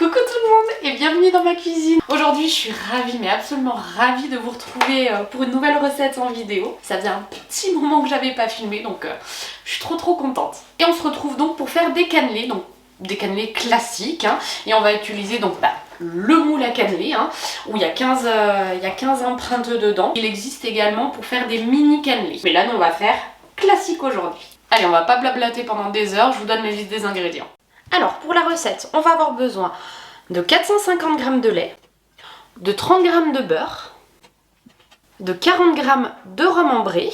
Coucou tout le monde et bienvenue dans ma cuisine. Aujourd'hui je suis ravie, mais absolument ravie de vous retrouver pour une nouvelle recette en vidéo. Ça faisait un petit moment que j'avais pas filmé, donc je suis trop contente. Et on se retrouve donc pour faire des cannelés, donc des cannelés classiques, hein, et on va utiliser donc le moule à cannelés, hein, où il y a 15 empreintes dedans. Il existe également pour faire des mini cannelés, mais là nous on va faire classique aujourd'hui. Allez, on va pas blablater pendant des heures, je vous donne les listes des ingrédients. Alors pour la recette, on va avoir besoin de 450 g de lait, de 30 g de beurre, de 40 g de rhum ambré,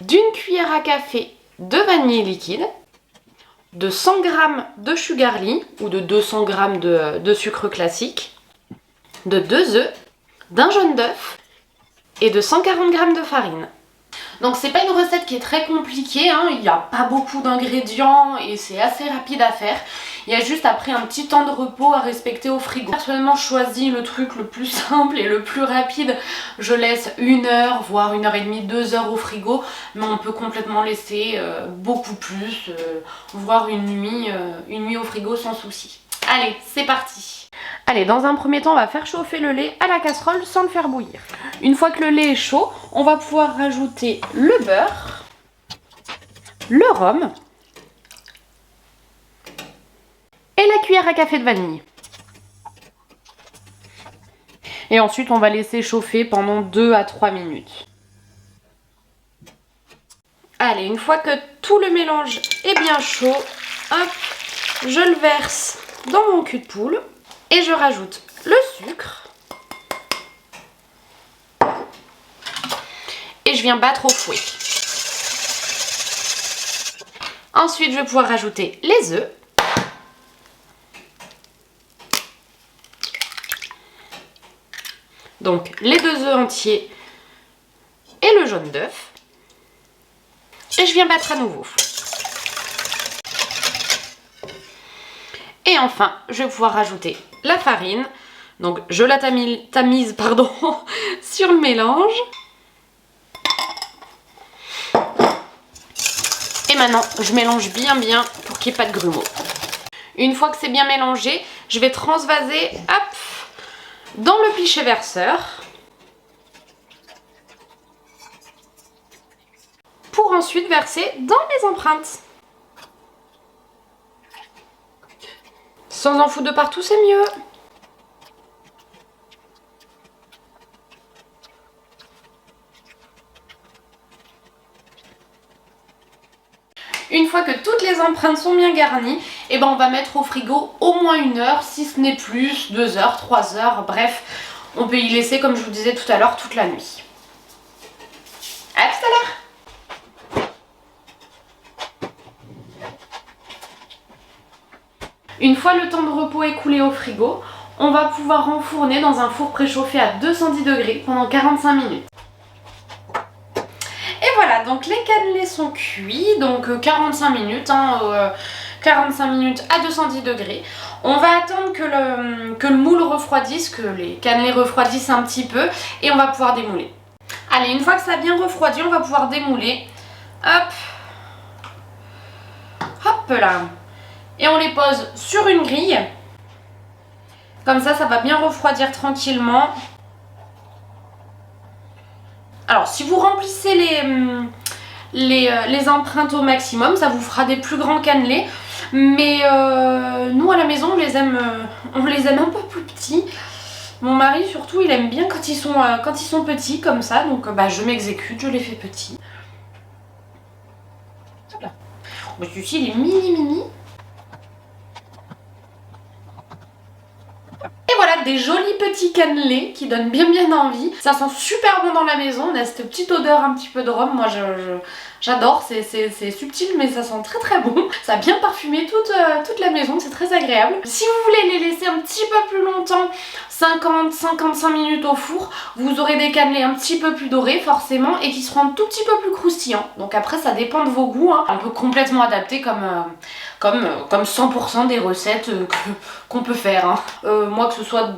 d'une cuillère à café de vanille liquide, de 100 g de sugarly ou de 200 g de sucre classique, de 2 œufs, d'un jaune d'œuf et de 140 g de farine. Donc c'est pas une recette qui est très compliquée, hein. Il n'y a pas beaucoup d'ingrédients et c'est assez rapide à faire. Il y a juste après un petit temps de repos à respecter au frigo. Personnellement je choisis le truc le plus simple et le plus rapide. Je laisse 1 heure, voire 1 heure et demie, 2 heures au frigo. Mais on peut complètement laisser beaucoup plus, voire une nuit au frigo sans souci. Allez, c'est parti! Allez, dans un premier temps, on va faire chauffer le lait à la casserole sans le faire bouillir. Une fois que le lait est chaud, on va pouvoir rajouter le beurre, le rhum et la cuillère à café de vanille. Et ensuite, on va laisser chauffer pendant 2 à 3 minutes. Allez, une fois que tout le mélange est bien chaud, hop, je le verse dans mon cul de poule. Et je rajoute le sucre. Et je viens battre au fouet. Ensuite, je vais pouvoir rajouter les œufs. Donc, les 2 œufs entiers et le jaune d'œuf. Et je viens battre à nouveau. Et enfin, je vais pouvoir rajouter la farine. Donc je la tamise sur le mélange. Et maintenant, je mélange bien pour qu'il n'y ait pas de grumeaux. Une fois que c'est bien mélangé, je vais transvaser hop, dans le pichet verseur. Pour ensuite verser dans les empreintes. Sans en foutre de partout, c'est mieux. Une fois que toutes les empreintes sont bien garnies, et on va mettre au frigo au moins 1 heure, si ce n'est plus, 2 heures, 3 heures, bref, on peut y laisser, comme je vous disais tout à l'heure, toute la nuit. À tout à l'heure! Une fois le temps de repos écoulé au frigo, on va pouvoir enfourner dans un four préchauffé à 210 degrés pendant 45 minutes. Et voilà, donc les cannelés sont cuits, donc 45 minutes, 45 minutes à 210 degrés. On va attendre que le moule refroidisse, que les cannelés refroidissent un petit peu et on va pouvoir démouler. Allez, une fois que ça a bien refroidi, on va pouvoir démouler. Hop, hop là. Et on les pose sur une grille. Comme ça, ça va bien refroidir tranquillement. Alors, si vous remplissez les empreintes au maximum, ça vous fera des plus grands cannelés. Mais nous, à la maison, on les aime un peu plus petits. Mon mari, surtout, il aime bien quand ils sont petits, comme ça. Donc, je m'exécute, je les fais petits. Voilà. Celui-ci, il est mini. Et voilà, des jolis petits cannelés qui donnent bien envie. Ça sent super bon dans la maison, on a cette petite odeur un petit peu de rhum. Moi j'adore, c'est subtil mais ça sent très bon. Ça a bien parfumé toute la maison, c'est très agréable. Si vous voulez les laisser un petit peu plus longtemps, 50-55 minutes au four, vous aurez des cannelés un petit peu plus dorés forcément et qui seront un tout petit peu plus croustillants. Donc après ça dépend de vos goûts, hein. On peut complètement adapter comme 100% des recettes qu'on peut faire, hein. Moi que ce soit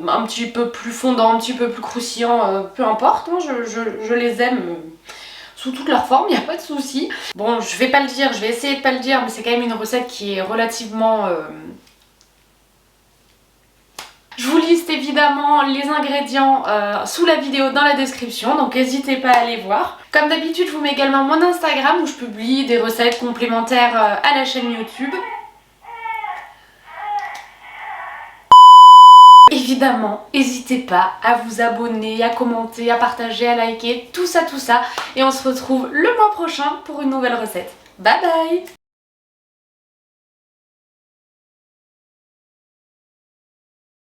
un petit peu plus fondant, un petit peu plus croustillant, peu importe, hein, je les aime sous toutes leurs formes, il n'y a pas de souci. Bon, je vais pas le dire, je vais essayer de pas le dire, mais c'est quand même une recette qui est relativement liste évidemment les ingrédients sous la vidéo dans la description, donc n'hésitez pas à aller voir. Comme d'habitude, je vous mets également mon Instagram où je publie des recettes complémentaires à la chaîne YouTube. Évidemment, n'hésitez pas à vous abonner, à commenter, à partager, à liker, tout ça. Et on se retrouve le mois prochain pour une nouvelle recette. Bye bye!